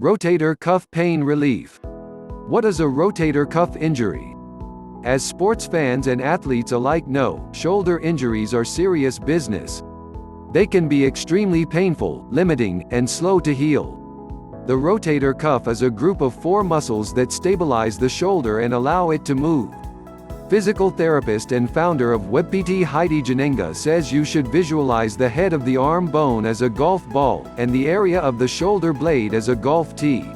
Rotator cuff pain relief. What is a rotator cuff injury? As sports fans and athletes alike know, shoulder injuries are serious business. They can be extremely painful, limiting, and slow to heal. The rotator cuff is a group of 4 muscles that stabilize the shoulder and allow it to move. Physical therapist and founder of WebPT Heidi Jannenga says you should visualize the head of the arm bone as a golf ball, and the area of the shoulder blade as a golf tee.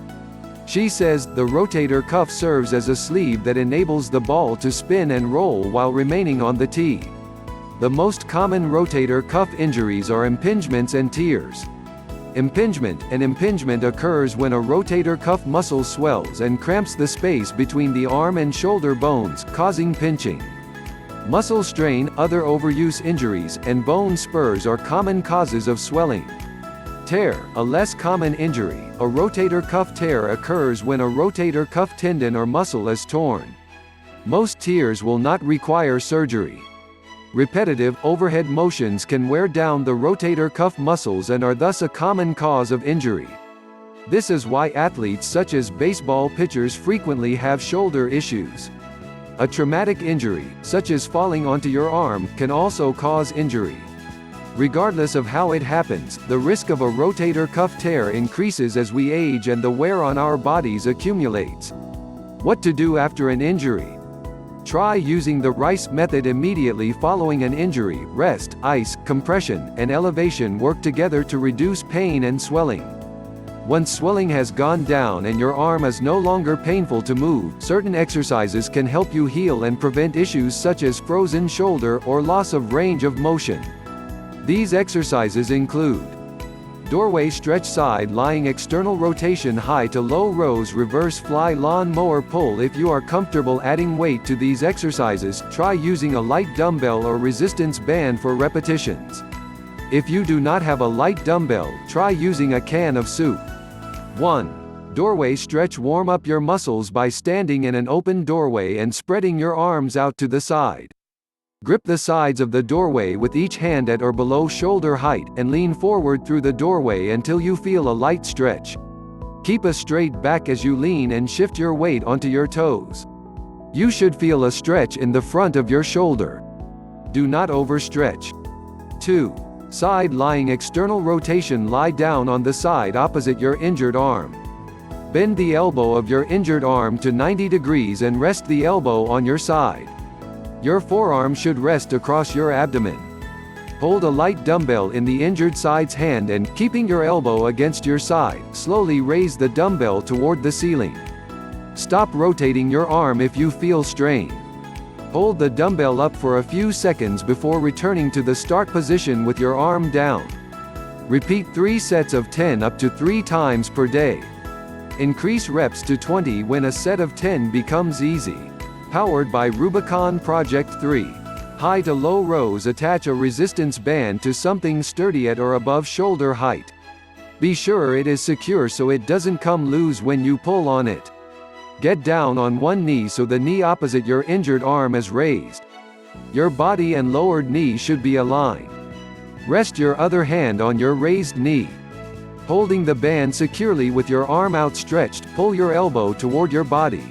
She says, the rotator cuff serves as a sleeve that enables the ball to spin and roll while remaining on the tee. The most common rotator cuff injuries are impingements and tears. An impingement occurs when a rotator cuff muscle swells and cramps the space between the arm and shoulder bones, causing pinching. Muscle strain, other overuse injuries, and bone spurs are common causes of swelling. Tear, a less common injury. A rotator cuff tear occurs when a rotator cuff tendon or muscle is torn. Most tears will not require surgery. Repetitive, overhead motions can wear down the rotator cuff muscles and are thus a common cause of injury. This is why athletes such as baseball pitchers frequently have shoulder issues. A traumatic injury, such as falling onto your arm, can also cause injury. Regardless of how it happens, the risk of a rotator cuff tear increases as we age and the wear on our bodies accumulates. What to do after an injury? Try using the RICE method immediately following an injury. Rest, ice, compression, and elevation work together to reduce pain and swelling. Once swelling has gone down and your arm is no longer painful to move, certain exercises can help you heal and prevent issues such as frozen shoulder or loss of range of motion. These exercises include doorway stretch, side lying external rotation, high to low rows, reverse fly, lawn mower pull. If you are comfortable adding weight to these exercises, try using a light dumbbell or resistance band for repetitions. If you do not have a light dumbbell, try using a can of soup. 1. Doorway stretch. Warm up your muscles by standing in an open doorway and spreading your arms out to the side. Grip the sides of the doorway with each hand at or below shoulder height, and lean forward through the doorway until you feel a light stretch. Keep a straight back as you lean and shift your weight onto your toes. You should feel a stretch in the front of your shoulder. Do not overstretch. 2. Side lying external rotation. Lie down on the side opposite your injured arm. Bend the elbow of your injured arm to 90 degrees and rest the elbow on your side. Your forearm should rest across your abdomen. Hold a light dumbbell in the injured side's hand and, keeping your elbow against your side, slowly raise the dumbbell toward the ceiling. Stop rotating your arm if you feel strain. Hold the dumbbell up for a few seconds before returning to the start position with your arm down. Repeat 3 sets of 10 up to 3 times per day. Increase reps to 20 when a set of 10 becomes easy. Powered by Rubicon Project 3. High to low rows. Attach a resistance band to something sturdy at or above shoulder height. Be sure it is secure so it doesn't come loose when you pull on it. Get down on one knee so the knee opposite your injured arm is raised. Your body and lowered knee should be aligned. Rest your other hand on your raised knee. Holding the band securely with your arm outstretched, pull your elbow toward your body.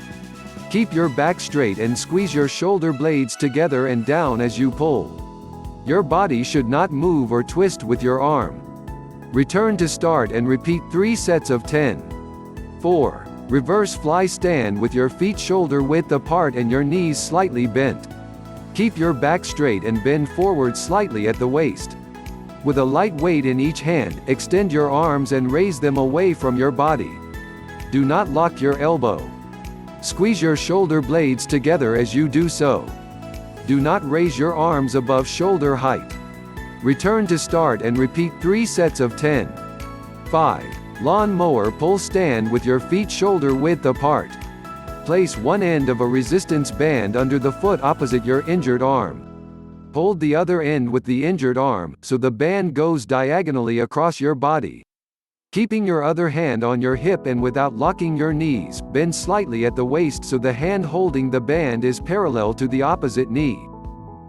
Keep your back straight and squeeze your shoulder blades together and down as you pull. Your body should not move or twist with your arm. Return to start and repeat 3 sets of 10. 4. Reverse fly. Stand with your feet shoulder width apart and your knees slightly bent. Keep your back straight and bend forward slightly at the waist. With a light weight in each hand, extend your arms and raise them away from your body. Do not lock your elbow. Squeeze your shoulder blades together as you do so. Do not raise your arms above shoulder height. Return to start and repeat 3 sets of 10. 5. Lawn mower pull. Stand with your feet shoulder width apart. Place one end of a resistance band under the foot opposite your injured arm. Hold the other end with the injured arm, so the band goes diagonally across your body. Keeping your other hand on your hip and without locking your knees, bend slightly at the waist so the hand holding the band is parallel to the opposite knee.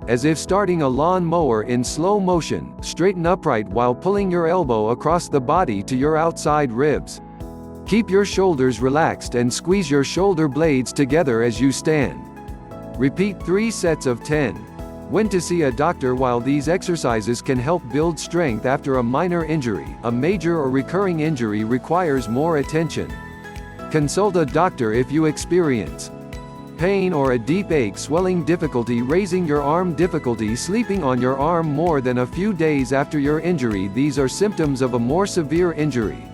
As if starting a lawn mower in slow motion, straighten upright while pulling your elbow across the body to your outside ribs. Keep your shoulders relaxed and squeeze your shoulder blades together as you stand. Repeat 3 sets of 10. When to see a doctor? While these exercises can help build strength after a minor injury, a major or recurring injury requires more attention. Consult a doctor if you experience pain or a deep ache, swelling, difficulty raising your arm, difficulty sleeping on your arm more than a few days after your injury. These are symptoms of a more severe injury.